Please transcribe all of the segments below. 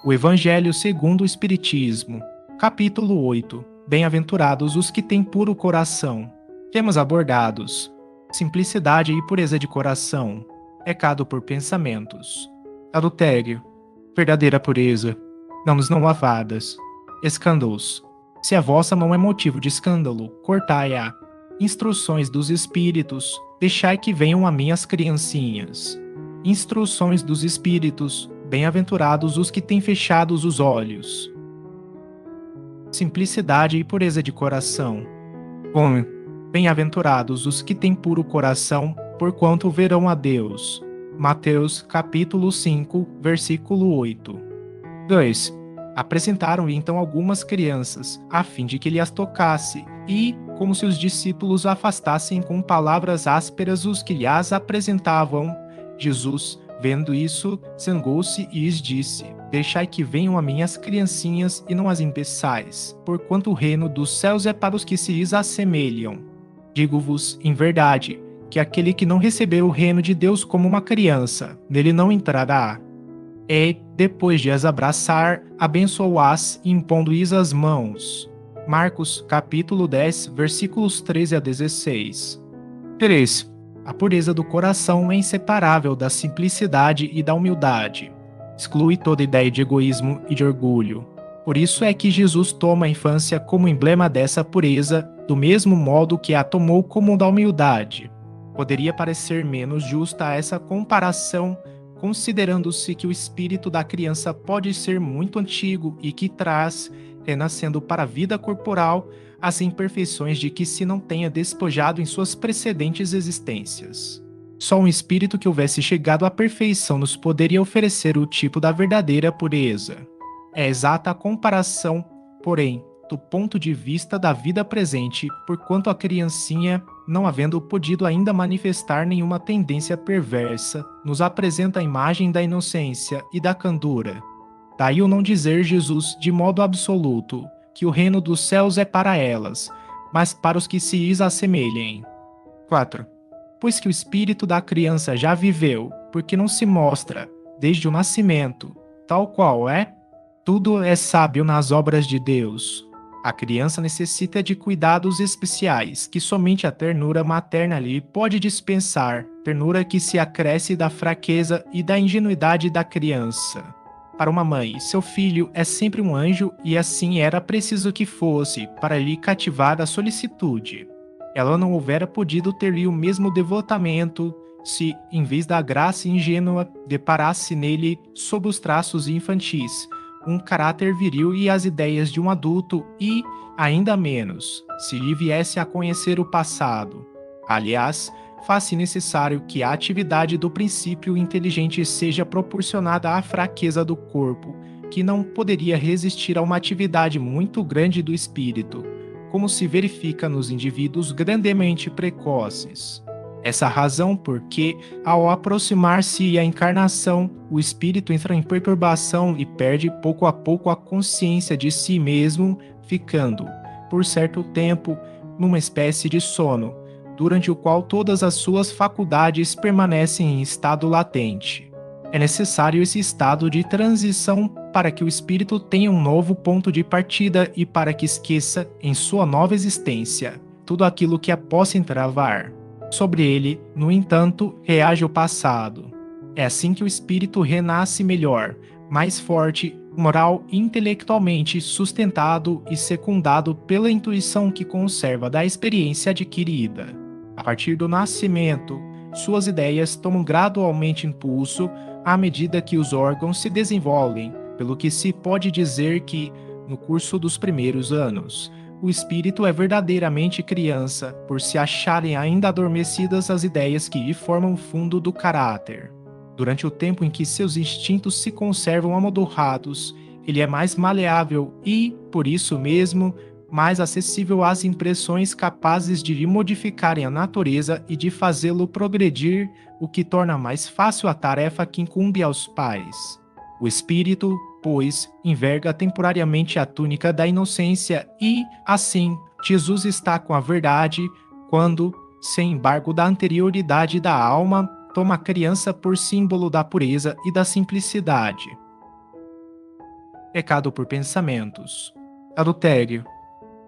O Evangelho segundo o Espiritismo, capítulo 8. Bem-aventurados os que têm puro coração. Temas abordados: simplicidade e pureza de coração, pecado por pensamentos, adultério, verdadeira pureza, mãos não lavadas, escândalos. Se a vossa mão é motivo de escândalo, cortai-a. Instruções dos Espíritos, deixai que venham a mim as criancinhas. Instruções dos Espíritos, bem-aventurados os que têm fechados os olhos. Simplicidade e pureza de coração. Bem-aventurados os que têm puro coração, porquanto verão a Deus. Mateus capítulo 5, versículo 8. 2. Apresentaram-lhe então algumas crianças, a fim de que ele as tocasse, e, como se os discípulos afastassem com palavras ásperas os que lhe as apresentavam, Jesus, vendo isso, zangou-se e lhes disse: Deixai que venham a mim as criancinhas e não as impeçais, porquanto o reino dos céus é para os que se lhes assemelham. Digo-vos, em verdade, que aquele que não receber o reino de Deus como uma criança, nele não entrará. E, depois de as abraçar, abençoou-as, impondo-lhes as mãos. Marcos, capítulo 10, versículos 13 a 16. 3. A pureza do coração é inseparável da simplicidade e da humildade. Exclui toda ideia de egoísmo e de orgulho. Por isso é que Jesus toma a infância como emblema dessa pureza, do mesmo modo que a tomou como da humildade. Poderia parecer menos justa essa comparação, considerando-se que o espírito da criança pode ser muito antigo e que traz, renascendo para a vida corporal, as imperfeições de que se não tenha despojado em suas precedentes existências. Só um espírito que houvesse chegado à perfeição nos poderia oferecer o tipo da verdadeira pureza. É exata a comparação, porém, do ponto de vista da vida presente, porquanto a criancinha, não havendo podido ainda manifestar nenhuma tendência perversa, nos apresenta a imagem da inocência e da candura. Daí o não dizer Jesus de modo absoluto que o reino dos céus é para elas, mas para os que se lhes assemelhem. 4. Pois que o espírito da criança já viveu, porque não se mostra, desde o nascimento, tal qual é, tudo é sábio nas obras de Deus. A criança necessita de cuidados especiais que somente a ternura materna lhe pode dispensar, ternura que se acresce da fraqueza e da ingenuidade da criança. Para uma mãe, seu filho é sempre um anjo e assim era preciso que fosse para lhe cativar a solicitude. Ela não houvera podido ter-lhe o mesmo devotamento se, em vez da graça ingênua, deparasse nele, sob os traços infantis, um caráter viril e as ideias de um adulto e, ainda menos, se lhe viesse a conhecer o passado. Aliás, faz-se necessário que a atividade do princípio inteligente seja proporcionada à fraqueza do corpo, que não poderia resistir a uma atividade muito grande do espírito, como se verifica nos indivíduos grandemente precoces. Essa razão porque, ao aproximar-se a encarnação, o espírito entra em perturbação e perde pouco a pouco a consciência de si mesmo, ficando, por certo tempo, numa espécie de sono, durante o qual todas as suas faculdades permanecem em estado latente. É necessário esse estado de transição para que o espírito tenha um novo ponto de partida e para que esqueça, em sua nova existência, tudo aquilo que a possa entravar. Sobre ele, no entanto, reage o passado. É assim que o espírito renasce melhor, mais forte, moral e intelectualmente sustentado e secundado pela intuição que conserva da experiência adquirida. A partir do nascimento, suas ideias tomam gradualmente impulso à medida que os órgãos se desenvolvem, pelo que se pode dizer que, no curso dos primeiros anos, o espírito é verdadeiramente criança, por se acharem ainda adormecidas as ideias que lhe formam o fundo do caráter. Durante o tempo em que seus instintos se conservam amodorrados, ele é mais maleável e, por isso mesmo, mais acessível às impressões capazes de lhe modificarem a natureza e de fazê-lo progredir, o que torna mais fácil a tarefa que incumbe aos pais. O espírito, pois, enverga temporariamente a túnica da inocência e, assim, Jesus está com a verdade quando, sem embargo da anterioridade da alma, toma a criança por símbolo da pureza e da simplicidade. Pecado por pensamentos. Adultério.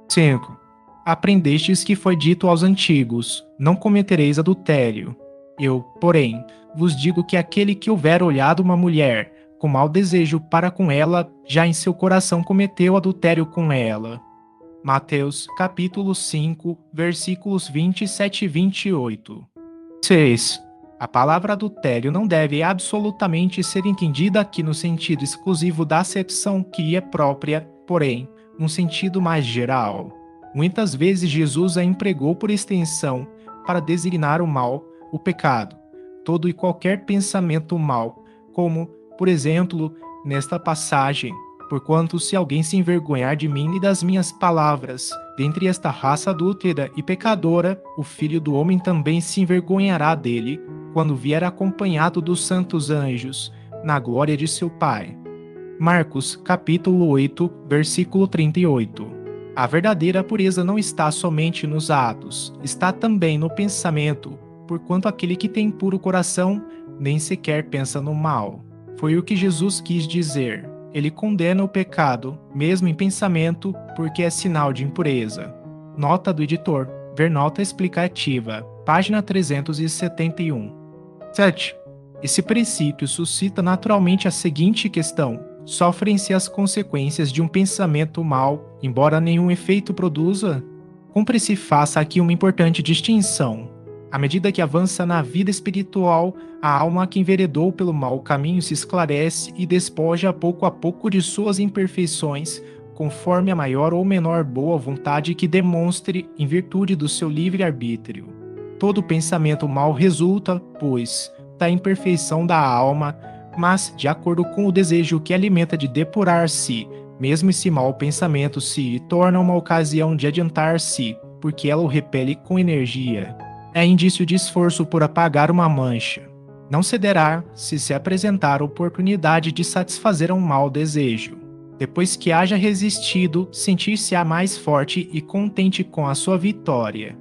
5. Aprendestes que foi dito aos antigos: não cometereis adultério. Eu, porém, vos digo que aquele que houver olhado uma mulher com mau desejo para com ela, já em seu coração cometeu adultério com ela. Mateus capítulo 5, versículos 27 e 28. 6. A palavra adultério não deve absolutamente ser entendida aqui no sentido exclusivo da acepção que é própria, porém, num sentido mais geral. Muitas vezes Jesus a empregou por extensão para designar o mal, o pecado, todo e qualquer pensamento mal, como, por exemplo, nesta passagem: porquanto se alguém se envergonhar de mim e das minhas palavras, dentre esta raça adúltera e pecadora, o Filho do Homem também se envergonhará dele, quando vier acompanhado dos santos anjos, na glória de seu Pai. Marcos, capítulo 8, versículo 38. A verdadeira pureza não está somente nos atos, está também no pensamento, porquanto aquele que tem puro coração nem sequer pensa no mal. Foi o que Jesus quis dizer. Ele condena o pecado, mesmo em pensamento, porque é sinal de impureza. Nota do editor. Ver nota explicativa. Página 371. 7. Esse princípio suscita naturalmente a seguinte questão: sofrem-se as consequências de um pensamento mau, embora nenhum efeito produza? Cumpre-se faça aqui uma importante distinção. À medida que avança na vida espiritual, a alma que enveredou pelo mau caminho se esclarece e despoja pouco a pouco de suas imperfeições, conforme a maior ou menor boa vontade que demonstre em virtude do seu livre-arbítrio. Todo pensamento mau resulta, pois, da imperfeição da alma, mas de acordo com o desejo que alimenta de depurar-se, mesmo esse mau pensamento se torna uma ocasião de adiantar-se, porque ela o repele com energia. É indício de esforço por apagar uma mancha. Não cederá se apresentar a oportunidade de satisfazer um mau desejo. Depois que haja resistido, sentir-se-á mais forte e contente com a sua vitória.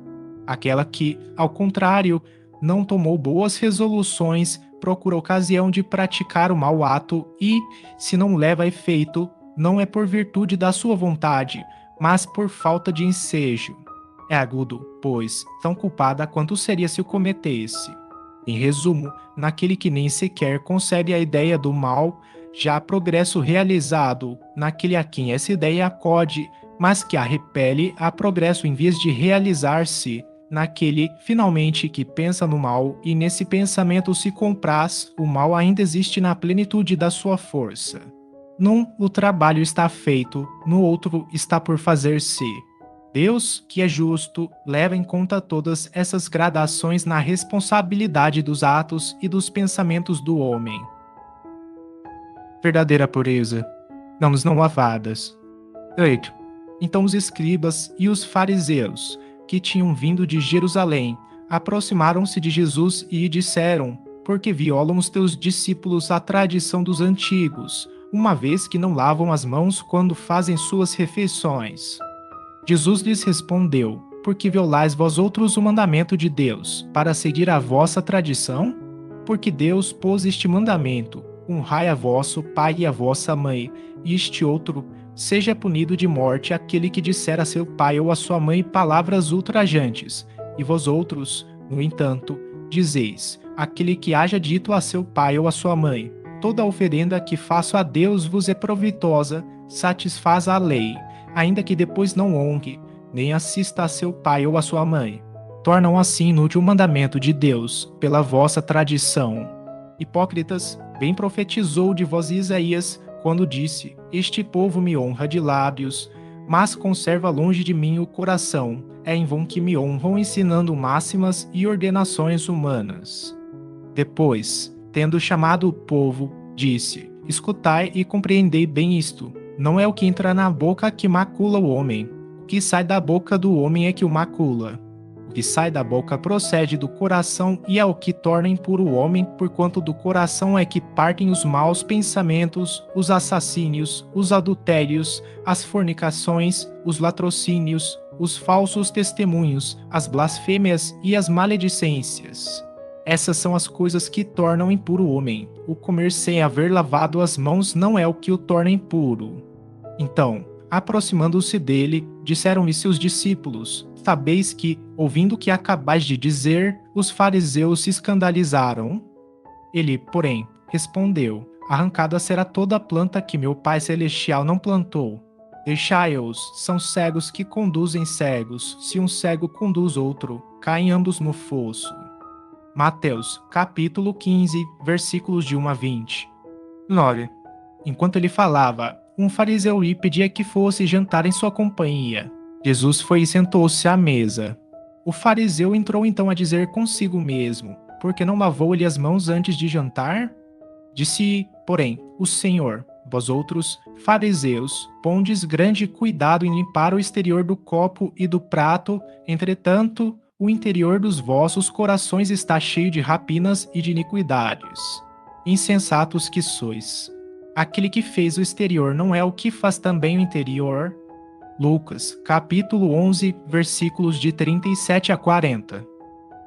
Aquela que, ao contrário, não tomou boas resoluções, procura ocasião de praticar o mau ato e, se não leva a efeito, não é por virtude da sua vontade, mas por falta de ensejo. É agudo, pois, tão culpada quanto seria se o cometesse. Em resumo, naquele que nem sequer concebe a ideia do mal, já há progresso realizado; naquele a quem essa ideia acode, mas que a repele, há progresso em vez de realizar-se; naquele, finalmente, que pensa no mal e nesse pensamento se compraz, o mal ainda existe na plenitude da sua força. Num, o trabalho está feito, no outro está por fazer-se. Deus, que é justo, leva em conta todas essas gradações na responsabilidade dos atos e dos pensamentos do homem. Verdadeira pureza. Mãos não lavadas. 8. Então os escribas e os fariseus, que tinham vindo de Jerusalém, aproximaram-se de Jesus e disseram: por que violam os teus discípulos a tradição dos antigos, uma vez que não lavam as mãos quando fazem suas refeições? Jesus lhes respondeu: por que violais vós outros o mandamento de Deus, para seguir a vossa tradição? Porque Deus pôs este mandamento: honrai a vosso pai e a vossa mãe, e este outro: seja punido de morte aquele que disser a seu pai ou a sua mãe palavras ultrajantes. E vós outros, no entanto, dizeis: aquele que haja dito a seu pai ou a sua mãe: toda oferenda que faço a Deus vos é proveitosa, satisfaz a lei, ainda que depois não honre, nem assista a seu pai ou a sua mãe. Tornam assim inútil o mandamento de Deus, pela vossa tradição. Hipócritas, bem profetizou de vós Isaías, quando disse: este povo me honra de lábios, mas conserva longe de mim o coração. É em vão que me honram ensinando máximas e ordenações humanas. Depois, tendo chamado o povo, disse: escutai e compreendei bem isto. Não é o que entra na boca que macula o homem. O que sai da boca do homem é que o macula. O que sai da boca procede do coração e é o que torna impuro o homem, porquanto do coração é que partem os maus pensamentos, os assassínios, os adultérios, as fornicações, os latrocínios, os falsos testemunhos, as blasfêmias e as maledicências. Essas são as coisas que tornam impuro o homem. O comer sem haver lavado as mãos não é o que o torna impuro. Então, aproximando-se dele, disseram-lhe seus discípulos: Sabeis que, ouvindo o que acabais de dizer, os fariseus se escandalizaram? Ele, porém, respondeu: Arrancada será toda a planta que meu Pai Celestial não plantou. Deixai-os, são cegos que conduzem cegos. Se um cego conduz outro, caem ambos no fosso. Mateus, capítulo 15, versículos de 1 a 20. 9. Enquanto ele falava, um fariseu lhe pedia que fosse jantar em sua companhia. Jesus foi e sentou-se à mesa. O fariseu entrou então a dizer consigo mesmo: Por que não lavou ele as mãos antes de jantar? Disse, porém, o Senhor: Vós outros, fariseus, pondes grande cuidado em limpar o exterior do copo e do prato, entretanto, o interior dos vossos corações está cheio de rapinas e de iniquidades. Insensatos que sois! Aquele que fez o exterior não é o que faz também o interior? Lucas, capítulo 11, versículos de 37 a 40.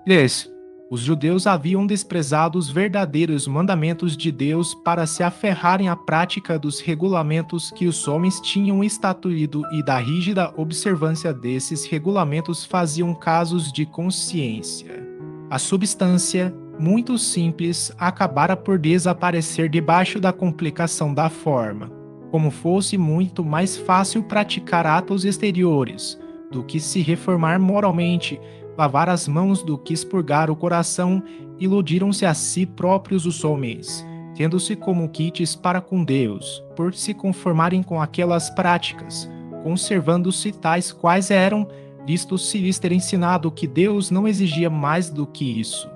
3. Os judeus haviam desprezado os verdadeiros mandamentos de Deus para se aferrarem à prática dos regulamentos que os homens tinham estatuído, e da rígida observância desses regulamentos faziam casos de consciência. A substância, muito simples, acabara por desaparecer debaixo da complicação da forma, como fosse muito mais fácil praticar atos exteriores do que se reformar moralmente, lavar as mãos do que expurgar o coração, iludiram-se a si próprios os homens, tendo-se como quites para com Deus, por se conformarem com aquelas práticas, conservando-se tais quais eram, visto-se lhes ter ensinado que Deus não exigia mais do que isso.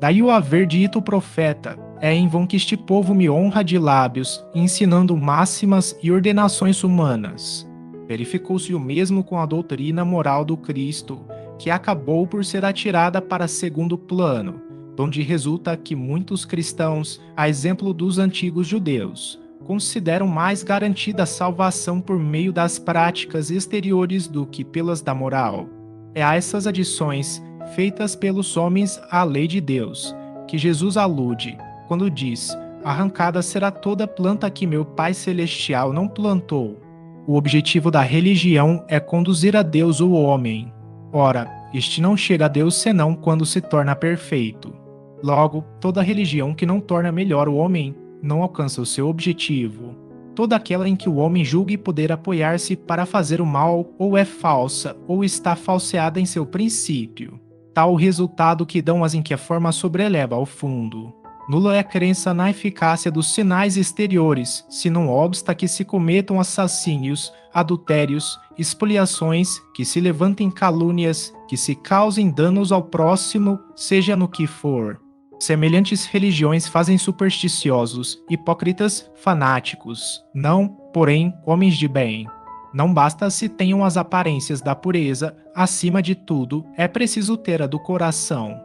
Daí o haver dito o profeta: É em vão que este povo me honra de lábios, ensinando máximas e ordenações humanas. Verificou-se o mesmo com a doutrina moral do Cristo, que acabou por ser atirada para segundo plano, donde resulta que muitos cristãos, a exemplo dos antigos judeus, consideram mais garantida a salvação por meio das práticas exteriores do que pelas da moral. É a essas adições, feitas pelos homens à lei de Deus, que Jesus alude, quando diz: Arrancada será toda planta que meu Pai Celestial não plantou. O objetivo da religião é conduzir a Deus o homem. Ora, este não chega a Deus senão quando se torna perfeito. Logo, toda religião que não torna melhor o homem não alcança o seu objetivo. Toda aquela em que o homem julgue poder apoiar-se para fazer o mal ou é falsa ou está falseada em seu princípio. Tal o resultado que dão as em que a forma sobreleva ao fundo. Nula é a crença na eficácia dos sinais exteriores, se não obsta que se cometam assassínios, adultérios, expoliações, que se levantem calúnias, que se causem danos ao próximo, seja no que for. Semelhantes religiões fazem supersticiosos, hipócritas, fanáticos, não, porém, homens de bem. Não basta se tenham as aparências da pureza, acima de tudo, é preciso ter a do coração.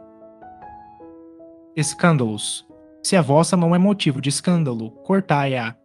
Escândalos. Se a vossa mão é motivo de escândalo, cortai-a.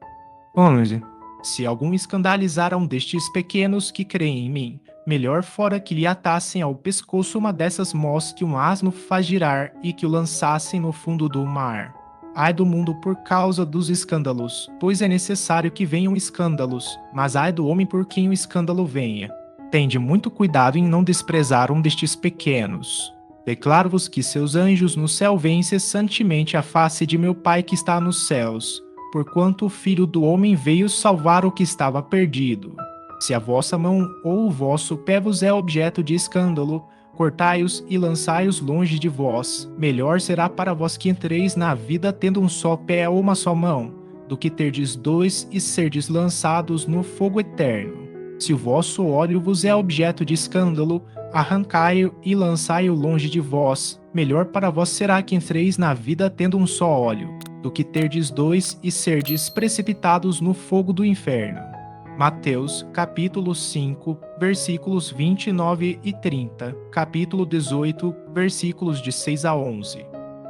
11. Se algum escandalizar a um destes pequenos que creem em mim, melhor fora que lhe atassem ao pescoço uma dessas mós que um asno faz girar e que o lançassem no fundo do mar. Ai do mundo por causa dos escândalos, pois é necessário que venham escândalos, mas ai do homem por quem o escândalo venha. Tende muito cuidado em não desprezar um destes pequenos. Declaro-vos que seus anjos no céu veem incessantemente a face de meu Pai que está nos céus, porquanto o Filho do Homem veio salvar o que estava perdido. Se a vossa mão ou o vosso pé vos é objeto de escândalo, cortai-os e lançai-os longe de vós. Melhor será para vós que entreis na vida tendo um só pé ou uma só mão, do que terdes dois e serdes lançados no fogo eterno. Se o vosso olho vos é objeto de escândalo, arrancai-o e lançai-o longe de vós. Melhor para vós será que entreis na vida tendo um só olho, do que terdes dois e serdes precipitados no fogo do inferno. Mateus, capítulo 5, versículos 29 e 30, capítulo 18, versículos de 6 a 11.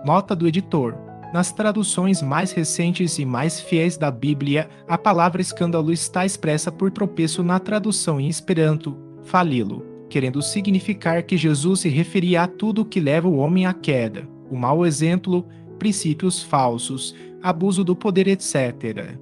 Nota do editor. Nas traduções mais recentes e mais fiéis da Bíblia, a palavra escândalo está expressa por tropeço na tradução em Esperanto, falilo, querendo significar que Jesus se referia a tudo que leva o homem à queda. o mau exemplo, princípios falsos, abuso do poder, etc.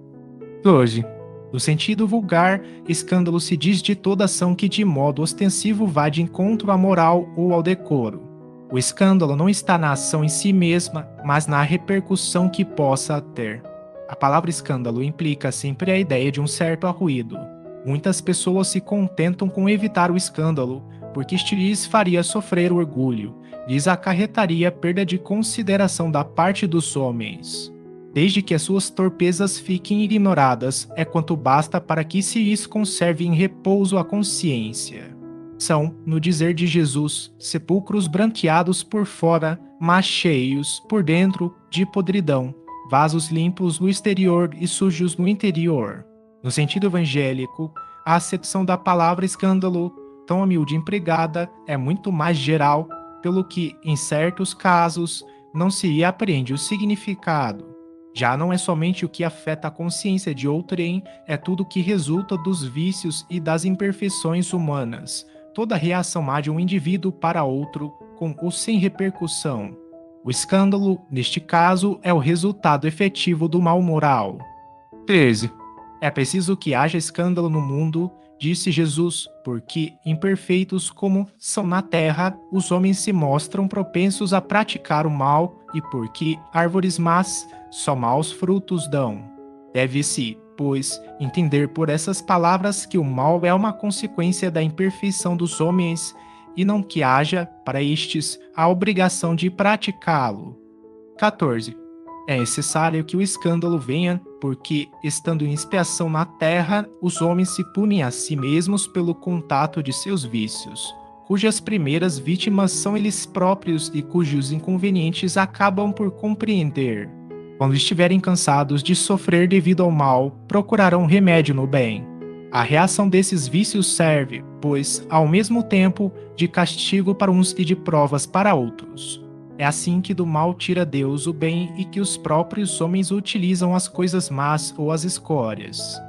12. No sentido vulgar, escândalo se diz de toda ação que de modo ostensivo vá de encontro à moral ou ao decoro. O escândalo não está na ação em si mesma, mas na repercussão que possa ter. A palavra escândalo implica sempre a ideia de um certo arruído. Muitas pessoas se contentam com evitar o escândalo, porque este lhes faria sofrer orgulho, lhes acarretaria perda de consideração da parte dos homens. Desde que as suas torpezas fiquem ignoradas, é quanto basta para que se lhes conserve em repouso a consciência. São, no dizer de Jesus, sepulcros branqueados por fora, mas cheios, por dentro, de podridão, vasos limpos no exterior e sujos no interior. No sentido evangélico, a acepção da palavra escândalo, tão humilde empregada, é muito mais geral, pelo que, em certos casos, não se apreende o significado. Já não é somente o que afeta a consciência de outrem, é tudo o que resulta dos vícios e das imperfeições humanas, toda reação má de um indivíduo para outro, com ou sem repercussão. O escândalo, neste caso, é o resultado efetivo do mal moral. 13. É preciso que haja escândalo no mundo, disse Jesus, porque, imperfeitos como são na terra, os homens se mostram propensos a praticar o mal e porque árvores más só maus frutos dão. Deve-se, pois, entender por essas palavras que o mal é uma consequência da imperfeição dos homens e não que haja, para estes, a obrigação de praticá-lo. 14. É necessário que o escândalo venha, porque, estando em expiação na terra, os homens se punem a si mesmos pelo contato de seus vícios, cujas primeiras vítimas são eles próprios e cujos inconvenientes acabam por compreender. Quando estiverem cansados de sofrer devido ao mal, procurarão remédio no bem. A reação desses vícios serve, pois, ao mesmo tempo, de castigo para uns e de provas para outros. É assim que do mal tira Deus o bem e que os próprios homens utilizam as coisas más ou as escórias.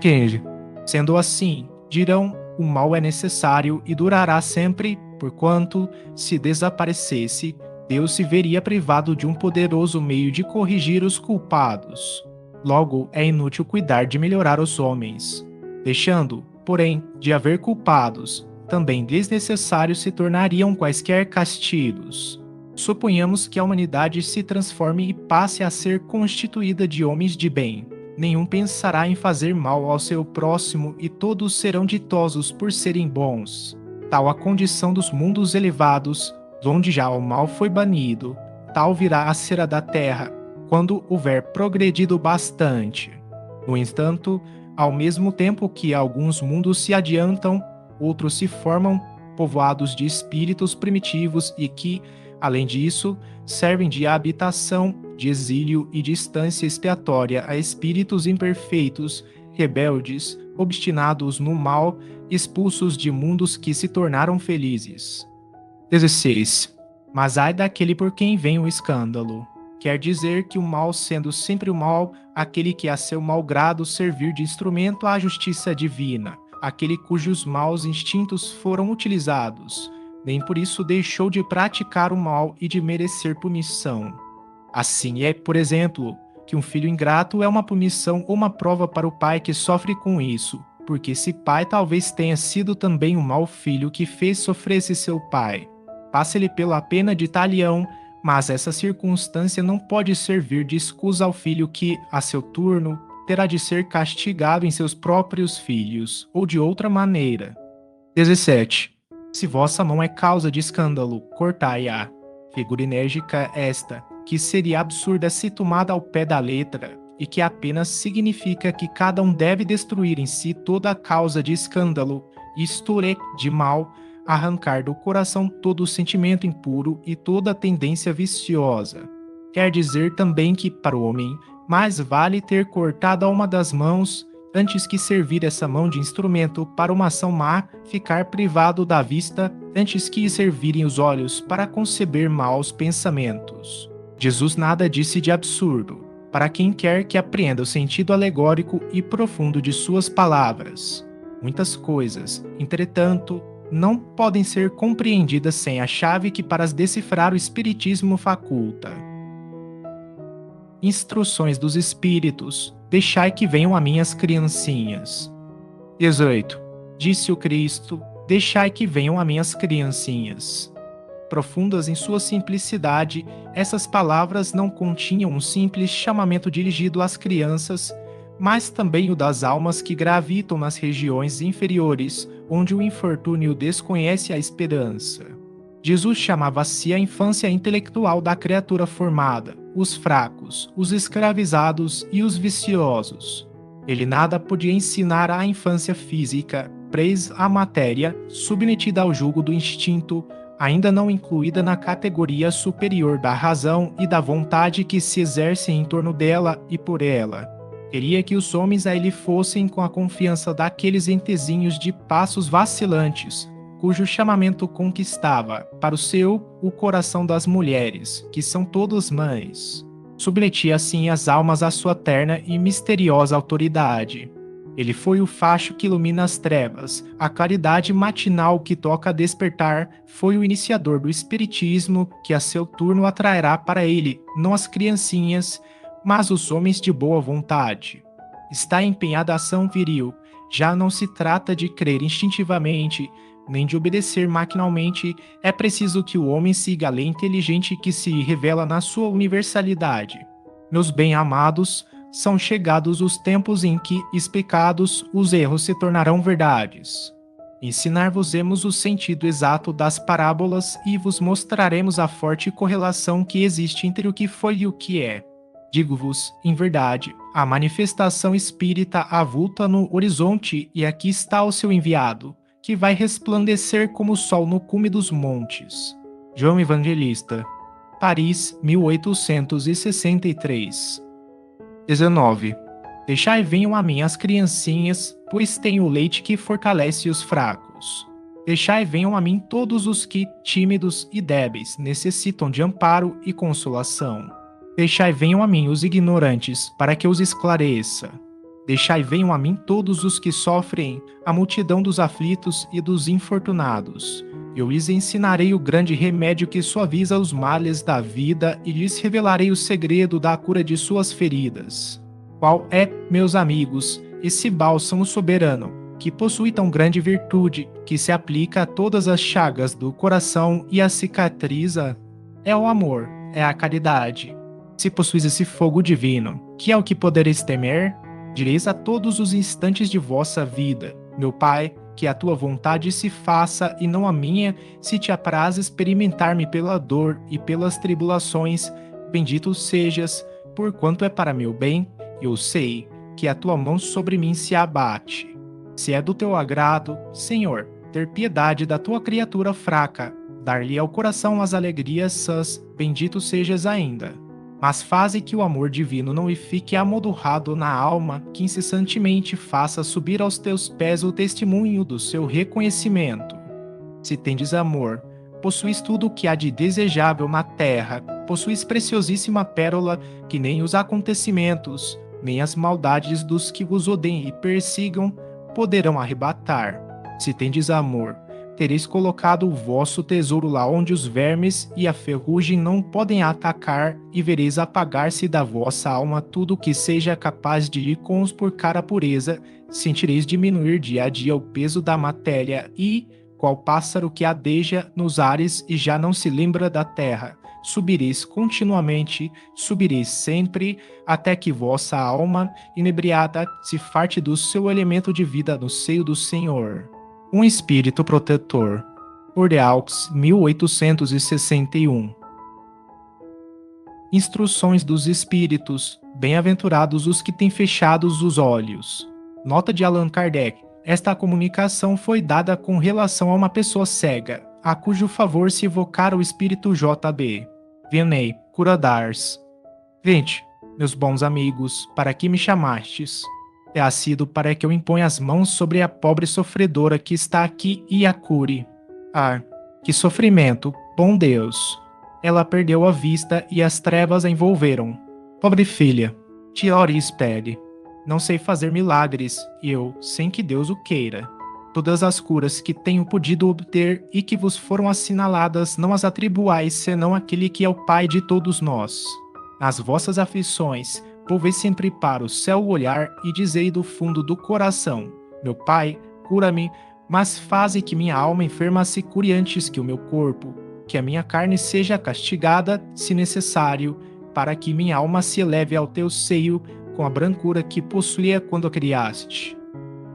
15. Sendo assim, dirão, o mal é necessário e durará sempre, porquanto, se desaparecesse, Deus se veria privado de um poderoso meio de corrigir os culpados. Logo, é inútil cuidar de melhorar os homens. Deixando, porém, de haver culpados, também desnecessários se tornariam quaisquer castigos. Suponhamos que a humanidade se transforme e passe a ser constituída de homens de bem. Nenhum pensará em fazer mal ao seu próximo e todos serão ditosos por serem bons. Tal a condição dos mundos elevados, onde já o mal foi banido, tal virá a ser a da terra, quando houver progredido bastante. No entanto, ao mesmo tempo que alguns mundos se adiantam, outros se formam, povoados de espíritos primitivos e que, além disso, servem de habitação, de exílio e distância expiatória a espíritos imperfeitos, rebeldes, obstinados no mal, expulsos de mundos que se tornaram felizes. 16. Mas ai daquele por quem vem o escândalo. Quer dizer que o mal sendo sempre o mal, aquele que a seu mau grado servir de instrumento à justiça divina, aquele cujos maus instintos foram utilizados, nem por isso deixou de praticar o mal e de merecer punição. Assim é, por exemplo, que um filho ingrato é uma punição ou uma prova para o pai que sofre com isso, porque esse pai talvez tenha sido também um mau filho que fez sofrer esse seu pai. Passa-lhe pela pena de talião, mas essa circunstância não pode servir de escusa ao filho que, a seu turno, terá de ser castigado em seus próprios filhos, ou de outra maneira. 17. Se vossa mão é causa de escândalo, cortai-a. Figura enérgica esta, que seria absurda se tomada ao pé da letra, e que apenas significa que cada um deve destruir em si toda a causa de escândalo, isto é, de mal, arrancar do coração todo o sentimento impuro e toda a tendência viciosa. Quer dizer também que, para o homem, mais vale ter cortado a uma das mãos, antes que servir essa mão de instrumento para uma ação má, ficar privado da vista, antes que servirem os olhos para conceber maus pensamentos. Jesus nada disse de absurdo, para quem quer que apreenda o sentido alegórico e profundo de suas palavras. Muitas coisas, entretanto, não podem ser compreendidas sem a chave que para as decifrar o Espiritismo faculta. Instruções dos Espíritos: deixai que venham a minhas criancinhas. 18. Disse o Cristo: deixai que venham a minhas criancinhas. Profundas em sua simplicidade, essas palavras não continham um simples chamamento dirigido às crianças, mas também o das almas que gravitam nas regiões inferiores, onde o infortúnio desconhece a esperança. Jesus chamava a si a infância intelectual da criatura formada, os fracos, os escravizados e os viciosos. Ele nada podia ensinar à infância física, presa à matéria, submetida ao jugo do instinto, ainda não incluída na categoria superior da razão e da vontade que se exercem em torno dela e por ela. Queria que os homens a ele fossem com a confiança daqueles entezinhos de passos vacilantes, cujo chamamento conquistava, para o seu, o coração das mulheres, que são todas mães. Submetia assim as almas à sua terna e misteriosa autoridade. Ele foi o facho que ilumina as trevas, a claridade matinal que toca a despertar, foi o iniciador do espiritismo que a seu turno atrairá para ele, não as criancinhas, mas os homens de boa vontade. Está empenhada a ação viril, já não se trata de crer instintivamente, nem de obedecer maquinalmente, é preciso que o homem siga a lei inteligente que se revela na sua universalidade. Meus bem-amados, são chegados os tempos em que, explicados, os erros se tornarão verdades. Ensinar-vos-emos o sentido exato das parábolas e vos mostraremos a forte correlação que existe entre o que foi e o que é. Digo-vos, em verdade, a manifestação espírita avulta no horizonte e aqui está o seu enviado, que vai resplandecer como o sol no cume dos montes. João Evangelista, Paris, 1863. 19. Deixai venham a mim as criancinhas, pois tenho o leite que fortalece os fracos. Deixai venham a mim todos os que, tímidos e débeis, necessitam de amparo e consolação. Deixai venham a mim os ignorantes, para que os esclareça. Deixai venham a mim todos os que sofrem, a multidão dos aflitos e dos infortunados. Eu lhes ensinarei o grande remédio que suaviza os males da vida e lhes revelarei o segredo da cura de suas feridas. Qual é, meus amigos, esse bálsamo soberano, que possui tão grande virtude, que se aplica a todas as chagas do coração e a cicatriza? É o amor, é a caridade. Se possuis esse fogo divino, que é o que podereis temer? Direis a todos os instantes de vossa vida: meu Pai, que a tua vontade se faça e não a minha, se te apraz experimentar-me pela dor e pelas tribulações, bendito sejas, porquanto é para meu bem, eu sei que a tua mão sobre mim se abate. Se é do teu agrado, Senhor, ter piedade da tua criatura fraca, dar-lhe ao coração as alegrias sãs, bendito sejas ainda. Mas faze que o amor divino não lhe fique amoldurado na alma, que incessantemente faça subir aos teus pés o testemunho do seu reconhecimento. Se tendes amor, possuis tudo o que há de desejável na terra, possuis preciosíssima pérola que nem os acontecimentos, nem as maldades dos que vos odeiem e persigam poderão arrebatar. Se tendes amor, tereis colocado o vosso tesouro lá onde os vermes e a ferrugem não podem atacar, e vereis apagar-se da vossa alma tudo o que seja capaz de lhe conspurcar a pureza, sentireis diminuir dia a dia o peso da matéria e, qual pássaro que adeja nos ares e já não se lembra da terra, subireis continuamente, subireis sempre, até que vossa alma, inebriada, se farte do seu elemento de vida no seio do Senhor. Um espírito protetor. Ordeaux, 1861. Instruções dos espíritos. Bem-aventurados os que têm fechados os olhos. Nota de Allan Kardec. Esta comunicação foi dada com relação a uma pessoa cega, a cujo favor se evocara o espírito J.B. Vianney, Cura d'Ars. 20. Meus bons amigos, para que me chamastes? É sido para que eu imponha as mãos sobre a pobre sofredora que está aqui e a cure. Ah, que sofrimento, bom Deus! Ela perdeu a vista e as trevas a envolveram. Pobre filha, te ore e espere. Não sei fazer milagres, eu, sem que Deus o queira. Todas as curas que tenho podido obter e que vos foram assinaladas não as atribuais senão àquele que é o Pai de todos nós. Nas vossas aflições, volvei sempre para o céu o olhar e dizei do fundo do coração: meu Pai, cura-me, mas faze que minha alma enferma se cure antes que o meu corpo, que a minha carne seja castigada, se necessário, para que minha alma se eleve ao teu seio com a brancura que possuía quando a criaste.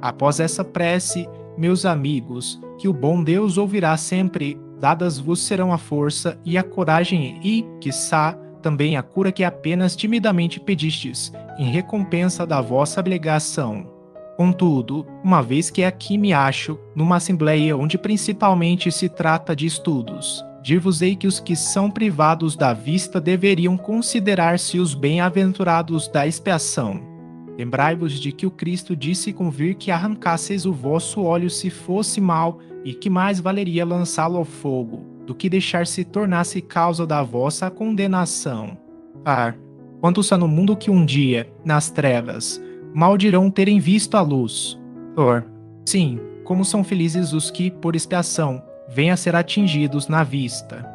Após essa prece, meus amigos, que o bom Deus ouvirá sempre, dadas vos serão a força e a coragem e, quiçá, também a cura que apenas timidamente pedistes, em recompensa da vossa abnegação. Contudo, uma vez que aqui me acho, numa assembleia onde principalmente se trata de estudos, dir-vos-ei que os que são privados da vista deveriam considerar-se os bem-aventurados da expiação. Lembrai-vos de que o Cristo disse convir que arrancasseis o vosso óleo se fosse mal, e que mais valeria lançá-lo ao fogo, do que deixar-se tornasse causa da vossa condenação. Quantos há no mundo que um dia, nas trevas, mal dirão terem visto a luz? Sim, como são felizes os que, por expiação, vêm a ser atingidos na vista.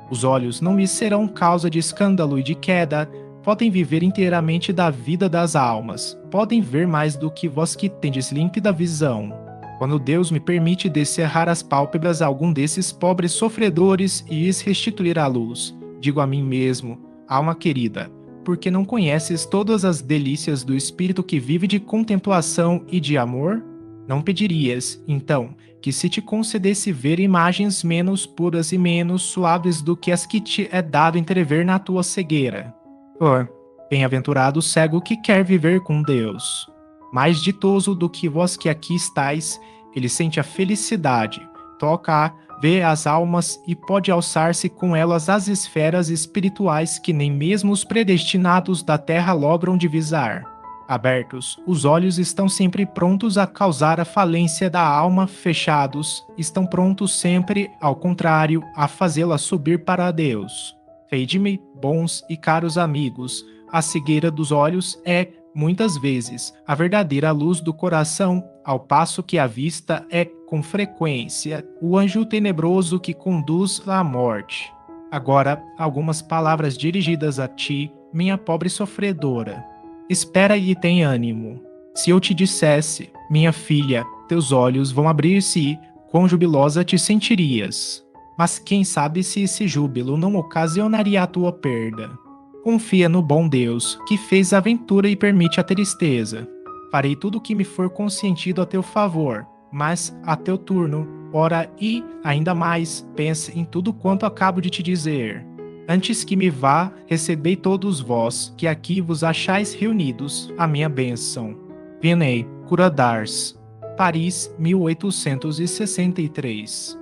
Os olhos não lhes serão causa de escândalo e de queda, podem viver inteiramente da vida das almas, podem ver mais do que vós que tendes límpida visão. Quando Deus me permite descerrar as pálpebras a algum desses pobres sofredores e lhes restituir a luz, digo a mim mesmo, alma querida, porque não conheces todas as delícias do espírito que vive de contemplação e de amor? Não pedirias, então, que se te concedesse ver imagens menos puras e menos suaves do que as que te é dado entrever na tua cegueira? Bem-aventurado o cego que quer viver com Deus. Mais ditoso do que vós que aqui estáis, ele sente a felicidade, toca-a, vê as almas e pode alçar-se com elas às esferas espirituais que nem mesmo os predestinados da terra logram divisar. Abertos, os olhos estão sempre prontos a causar a falência da alma, fechados, estão prontos sempre, ao contrário, a fazê-la subir para Deus. Fede-me, bons e caros amigos, a cegueira dos olhos é, muitas vezes, a verdadeira luz do coração, ao passo que a vista é, com frequência, o anjo tenebroso que conduz à morte. Agora, algumas palavras dirigidas a ti, minha pobre sofredora. Espera e tem ânimo. Se eu te dissesse, minha filha, teus olhos vão abrir-se e, quão jubilosa te sentirias. Mas quem sabe se esse júbilo não ocasionaria a tua perda. Confia no bom Deus, que fez a aventura e permite a tristeza. Farei tudo o que me for consentido a teu favor, mas, a teu turno, ora e, ainda mais, pense em tudo quanto acabo de te dizer. Antes que me vá, recebei todos vós, que aqui vos achais reunidos, a minha bênção. Vianney, Curadars, Paris, 1863.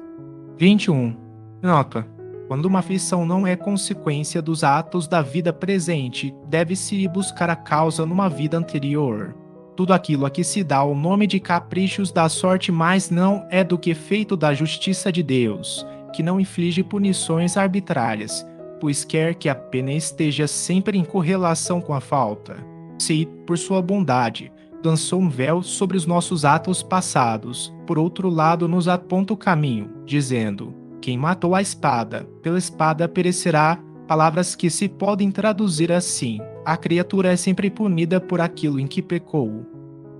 21. Nota. Quando uma aflição não é consequência dos atos da vida presente, deve-se buscar a causa numa vida anterior. Tudo aquilo a que se dá o nome de caprichos da sorte mais não é do que feito da justiça de Deus, que não inflige punições arbitrárias, pois quer que a pena esteja sempre em correlação com a falta. Se, por sua bondade, lançou um véu sobre os nossos atos passados, por outro lado nos aponta o caminho, dizendo: quem matou a espada, pela espada perecerá, palavras que se podem traduzir assim: a criatura é sempre punida por aquilo em que pecou.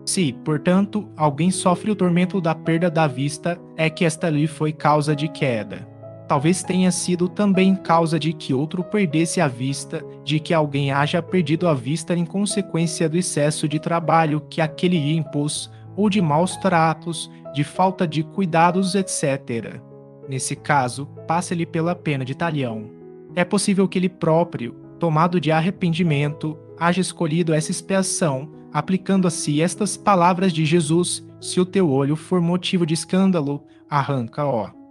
Se, portanto, alguém sofre o tormento da perda da vista, é que esta lhe foi causa de queda. Talvez tenha sido também causa de que outro perdesse a vista, de que alguém haja perdido a vista em consequência do excesso de trabalho que aquele lhe impôs, ou de maus tratos, de falta de cuidados, etc. Nesse caso, passe-lhe pela pena de talhão. É possível que ele próprio, tomado de arrependimento, haja escolhido essa expiação, aplicando a si estas palavras de Jesus: se o teu olho for motivo de escândalo, arranca-o.